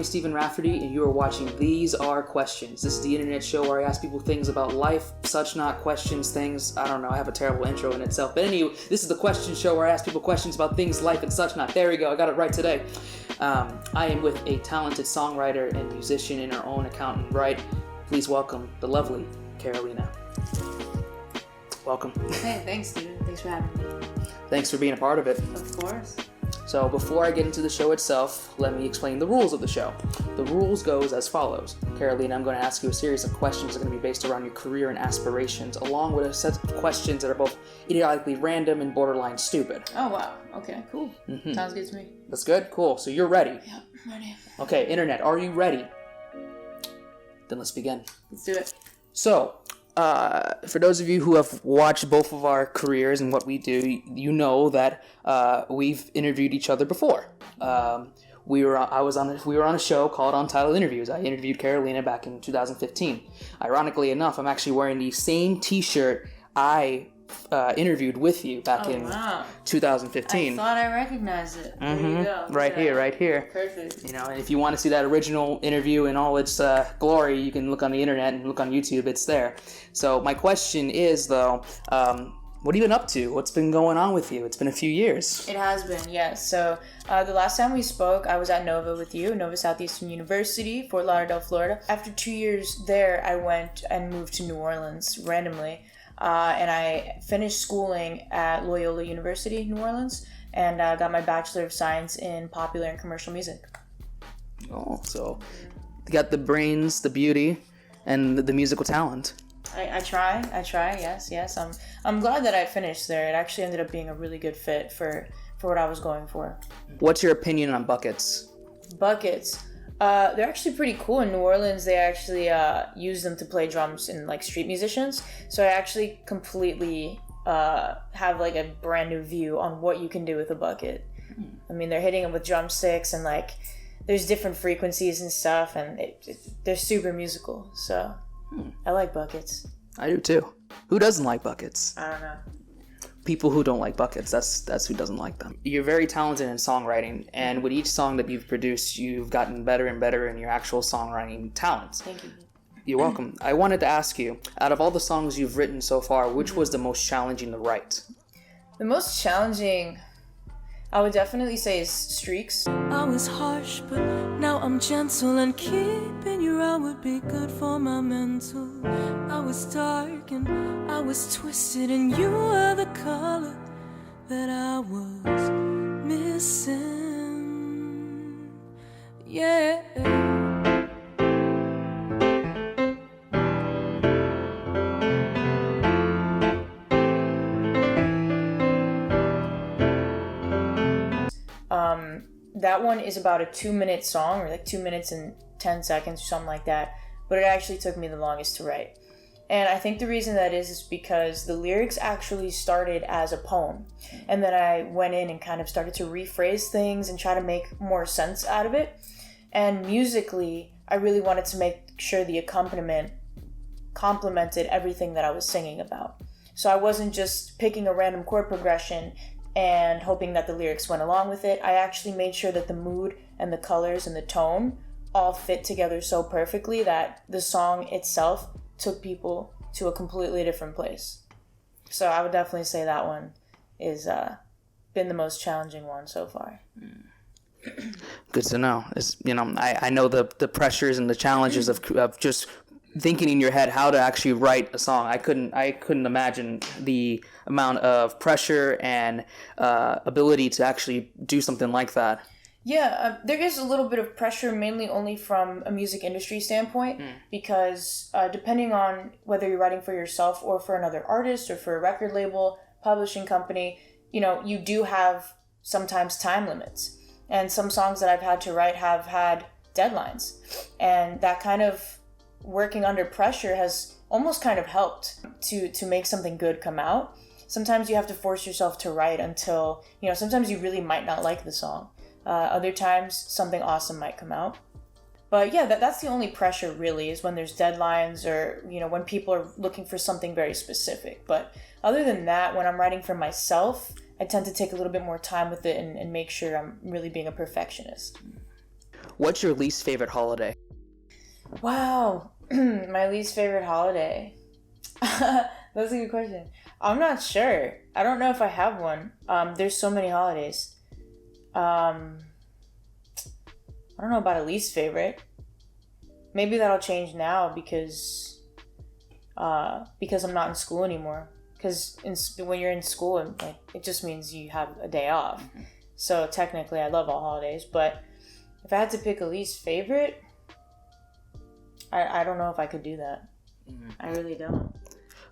is Stephen Rafferty, and you are watching These Are Questions. This is the internet show where I ask people things about life, such not questions, things. I don't know, I have a terrible intro in itself. But anyway, this is the question show where I ask people questions about things, life, and such not. There we go, I got it right today. I am with a talented songwriter and musician in her own account and right. Please welcome the lovely Carolena. Welcome. Hey, thanks, Steven. Thanks for having me. Thanks for being a part of it. Of course. So before I get into the show itself, let me explain the rules of the show. The rules goes as follows. Carolina, I'm going to ask you a series of questions that are going to be based around your career and aspirations, along with a set of questions that are both idiotically random and borderline stupid. Oh, wow. Okay, cool. Mm-hmm. Sounds good to me. That's good? Cool. So you're ready? Yeah, I'm ready. Okay, internet, are you ready? Then let's begin. Let's do it. So, for those of you who have watched both of our careers and what we do, you know that we've interviewed each other before. We were on a show called Untitled Interviews. I interviewed Carolina back in 2015. Ironically enough, I'm actually wearing the same T-shirt I interviewed with you back in 2015. I thought I recognized it. There you go. Right here. Perfect. You know, and if you want to see that original interview in all its glory, you can look on the internet and look on YouTube. It's there. So my question is, though, what have you been up to? What's been going on with you? It's been a few years. It has been, yes. So the last time we spoke, I was at Nova with you, Nova Southeastern University, Fort Lauderdale, Florida. After 2 years there, I went and moved to New Orleans randomly. And I finished schooling at Loyola University, New Orleans, and got my Bachelor of Science in Popular and Commercial Music. Oh, so you got the brains, the beauty, and the musical talent. I try, yes. I'm glad that I finished there. It actually ended up being a really good fit for what I was going for. What's your opinion on buckets? Buckets. They're actually pretty cool. In New Orleans, they actually use them to play drums in like street musicians. So I actually completely have like a brand new view on what you can do with a bucket. I mean, they're hitting them with drumsticks and like there's different frequencies and stuff, and they're super musical. So I like buckets. I do too. Who doesn't like buckets? I don't know. People who don't like buckets, that's who doesn't like them. You're very talented in songwriting, and with each song that you've produced, you've gotten better and better in your actual songwriting talents. Thank you. You're welcome. I wanted to ask you, out of all the songs you've written so far, which was the most challenging to write? The most challenging, I would definitely say, is Streaks. I was harsh, but now I'm gentle, and keeping you around would be good for my mental. I was dark and I was twisted, and you were the color that I was missing. Yeah. That one is about a 2-minute song, or like 2 minutes and 10 seconds or something like that, but it actually took me the longest to write. And I think the reason that is because the lyrics actually started as a poem, and then I went in and kind of started to rephrase things and try to make more sense out of it. And musically, I really wanted to make sure the accompaniment complemented everything that I was singing about. So I wasn't just picking a random chord progression and hoping that the lyrics went along with it. I actually made sure that the mood and the colors and the tone all fit together so perfectly that the song itself took people to a completely different place. So I would definitely say that one is been the most challenging one so far. Good to know. I know the pressures and the challenges of just thinking in your head how to actually write a song. I couldn't imagine the amount of pressure and ability to actually do something like that. Yeah, there is a little bit of pressure, mainly only from a music industry standpoint, because depending on whether you're writing for yourself or for another artist or for a record label, publishing company, you do have sometimes time limits. And some songs that I've had to write have had deadlines. And that kind of working under pressure has almost kind of helped to make something good come out. Sometimes you have to force yourself to write until, sometimes you really might not like the song. Other times something awesome might come out. But yeah, that's the only pressure really, is when there's deadlines or, when people are looking for something very specific. But other than that, when I'm writing for myself, I tend to take a little bit more time with it and make sure I'm really being a perfectionist. What's your least favorite holiday? Wow. My least favorite holiday. That's a good question. I'm not sure. I don't know if I have one. There's so many holidays. I don't know about a least favorite. Maybe that'll change now because I'm not in school anymore. Because when you're in school, it just means you have a day off. Mm-hmm. So technically, I love all holidays. But if I had to pick a least favorite, I don't know if I could do that. Mm-hmm. I really don't.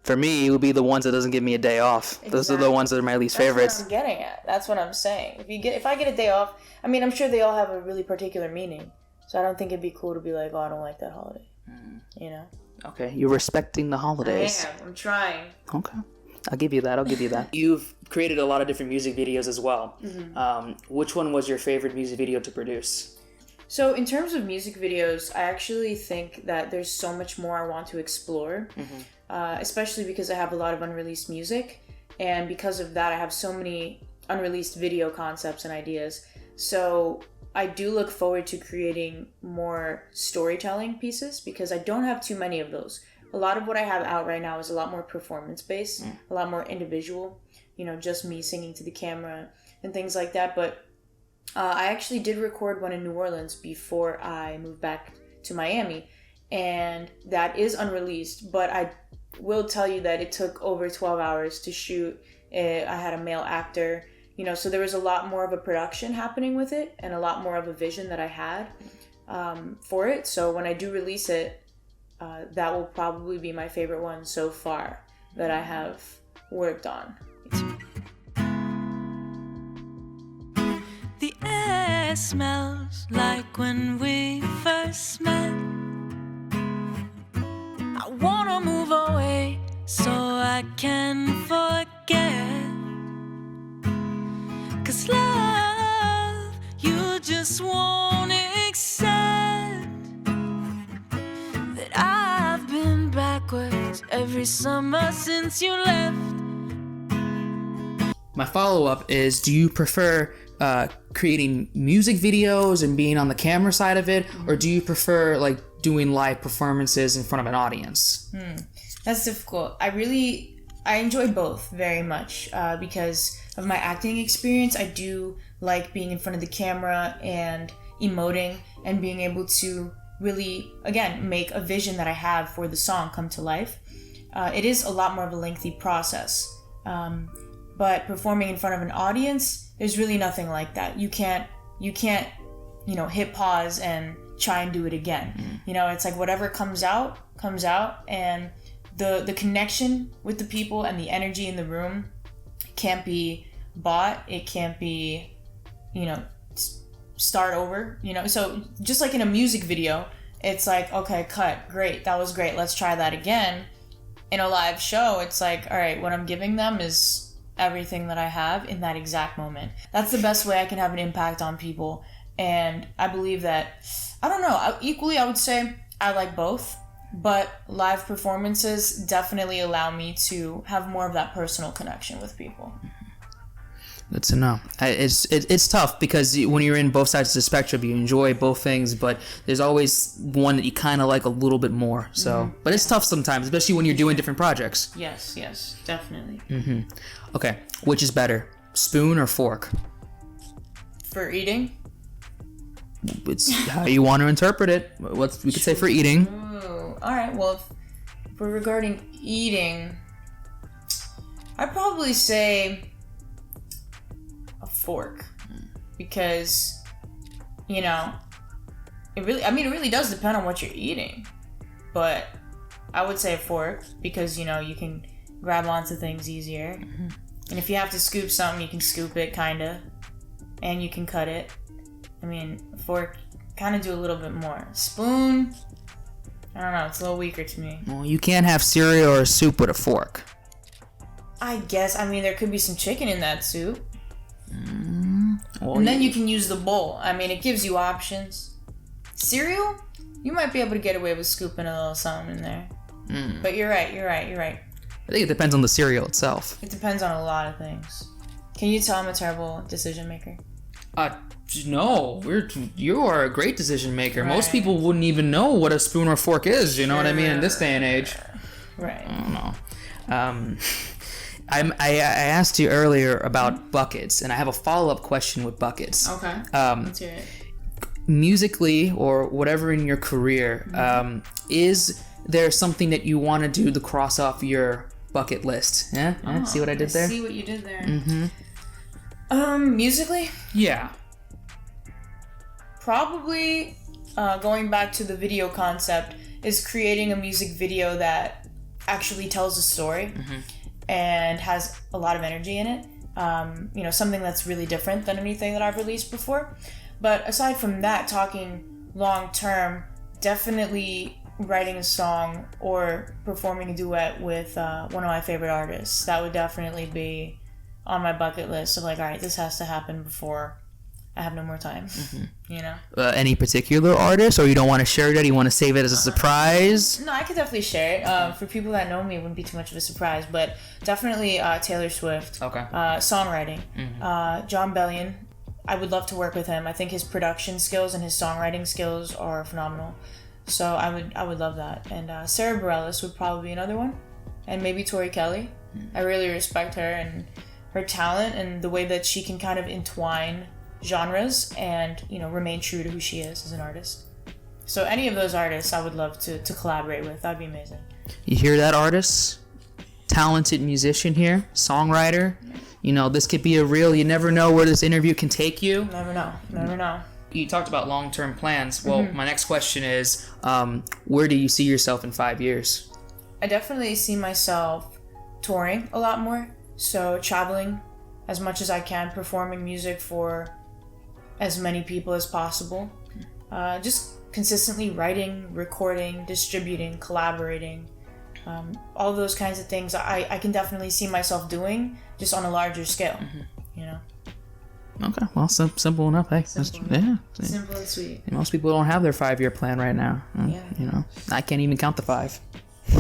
For me, it would be the ones that doesn't give me a day off. Exactly. Those are the ones that are my least favorites. That's what I'm getting at. That's what I'm saying. If I get a day off, I mean, I'm sure they all have a really particular meaning. So I don't think it'd be cool to be like, oh, I don't like that holiday. You know? Okay, you're respecting the holidays. I am. I'm trying. Okay. I'll give you that. You've created a lot of different music videos as well. Mm-hmm. Which one was your favorite music video to produce? So in terms of music videos, I actually think that there's so much more I want to explore, especially because I have a lot of unreleased music. And because of that, I have so many unreleased video concepts and ideas. So I do look forward to creating more storytelling pieces because I don't have too many of those. A lot of what I have out right now is a lot more performance-based, a lot more individual, just me singing to the camera and things like that. But I actually did record one in New Orleans before I moved back to Miami, and that is unreleased, but I will tell you that it took over 12 hours to shoot. I had a male actor, so there was a lot more of a production happening with it and a lot more of a vision that I had for it. So when I do release it, that will probably be my favorite one so far that I have worked on. The air smells like when we first met. I wanna move away so I can forget. 'Cause love, you just won't accept that I've been backwards every summer since you left. My follow-up is, do you prefer creating music videos and being on the camera side of it, or do you prefer like doing live performances in front of an audience? That's difficult. I enjoy both very much because of my acting experience. I do like being in front of the camera and emoting and being able to really, again, make a vision that I have for the song come to life. It is a lot more of a lengthy process. But performing in front of an audience, there's really nothing like that. You can't, hit pause and try and do it again. It's like whatever comes out, and the connection with the people and the energy in the room can't be bought. It can't be, start over, So just like in a music video, it's like, okay, cut, great, that was great, let's try that again. In a live show, it's like, all right, what I'm giving them is everything that I have in that exact moment. That's the best way I can have an impact on people. And I believe that, I don't know, equally I would say I like both, but live performances definitely allow me to have more of that personal connection with people. Good to know. It's tough because when you're in both sides of the spectrum, you enjoy both things, but there's always one that you kind of like a little bit more. So, but it's tough sometimes, especially when you're doing different projects. Yes, definitely. Okay, which is better, spoon or fork? For eating? It's how you want to interpret it. We could say for eating. Ooh. All right. Well, for regarding eating, I'd probably say a fork, because it really does depend on what you're eating, but I would say a fork because you can grab onto things easier, and if you have to scoop something, you can scoop it kinda, and you can cut it. A fork kind of do a little bit more. Spoon, I don't know, it's a little weaker to me. Well, you can't have cereal or soup with a fork. I guess. There could be some chicken in that soup. Well, and then you can use the bowl. It gives you options. Cereal, you might be able to get away with scooping a little something in there. But you're right. I think it depends on the cereal itself. It depends on a lot of things. Can you tell I'm a terrible decision maker? No, you are a great decision maker. Right. Most people wouldn't even know what a spoon or fork is. You know what I mean? In this day and age. Right. I don't know. I asked you earlier about buckets, and I have a follow-up question with buckets. Okay. Let's hear it. Musically or whatever in your career, is there something that you want to do to cross off your bucket list? Yeah? See what I did there? See what you did there. Musically? Yeah. Probably going back to the video concept is creating a music video that actually tells a story and has a lot of energy in it. Something that's really different than anything that I've released before. But aside from that, talking long term, definitely writing a song or performing a duet with one of my favorite artists. That would definitely be on my bucket list of like, all right, this has to happen before I have no more time. Any particular artist, or you don't want to share it? You want to save it as a surprise? No, I could definitely share it. For people that know me, it wouldn't be too much of a surprise, but definitely Taylor Swift. Okay. Songwriting. John Bellion. I would love to work with him. I think his production skills and his songwriting skills are phenomenal. So I would love that. And Sarah Bareilles would probably be another one. And maybe Tori Kelly. I really respect her and her talent and the way that she can kind of entwine genres and remain true to who she is as an artist. So any of those artists I would love to collaborate with. That'd be amazing. You hear that, artists? Talented musician here, songwriter. This could be you never know where this interview can take you. Never know. You talked about long-term plans. Well, my next question is, where do you see yourself in 5 years? I definitely see myself touring a lot more. So traveling as much as I can, performing music for as many people as possible. Just consistently writing, recording, distributing, collaborating. All of those kinds of things I can definitely see myself doing, just on a larger scale. Okay, well, simple enough. Hey, simple and sweet. Most people don't have their 5-year plan right now. Yeah. I can't even count the 5.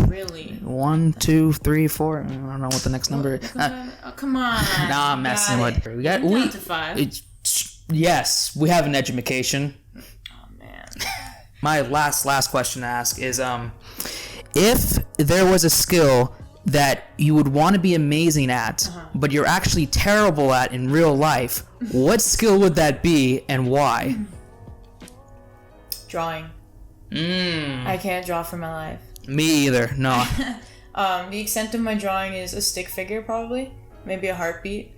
Really? 1, 2, 3, 4. I don't know what the next number is. Come on. Nah, I'm messing with her. We to 5. Yes, we have an education. Oh man. My last question to ask is, if there was a skill that you would want to be amazing at, but you're actually terrible at in real life, what skill would that be and why? Drawing. I can't draw for my life. Me either. No. The extent of my drawing is a stick figure, probably, maybe a heartbeat,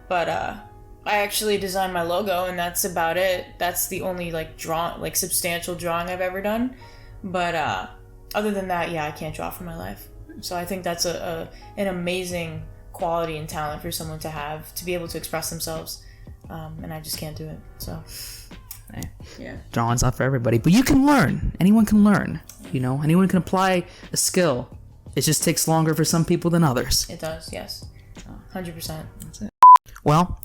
but I actually designed my logo, and that's about it. That's the only substantial drawing I've ever done. But other than that, yeah, I can't draw for my life. So I think that's an amazing quality and talent for someone to have, to be able to express themselves, and I just can't do it. So yeah, drawing's not for everybody, but you can learn. Anyone can learn. Anyone can apply a skill. It just takes longer for some people than others. It does, yes, 100%. That's it. Well,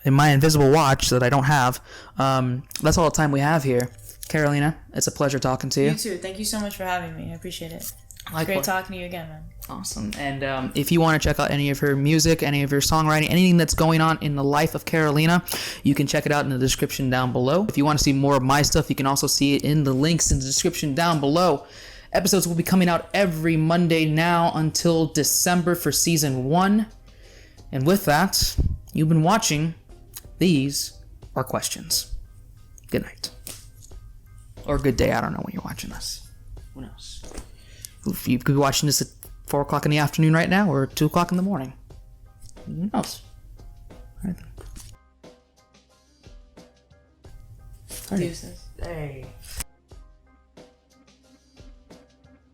in my invisible watch that I don't have, that's all the time we have here. Carolena, it's a pleasure talking to you. You too. Thank you so much for having me. I appreciate it. It's great talking to you again, man. Awesome. And if you want to check out any of her music, any of her songwriting, anything that's going on in the life of Carolena, you can check it out in the description down below. If you want to see more of my stuff, you can also see it in the links in the description down below. Episodes will be coming out every Monday now until December for season 1. And with that, you've been watching These Are Questions. Good night. Or good day. I don't know when you're watching this. Who knows? You could be watching this at 4 o'clock in the afternoon right now, or 2 o'clock in the morning. Who knows? All right then. Deuces. Hey.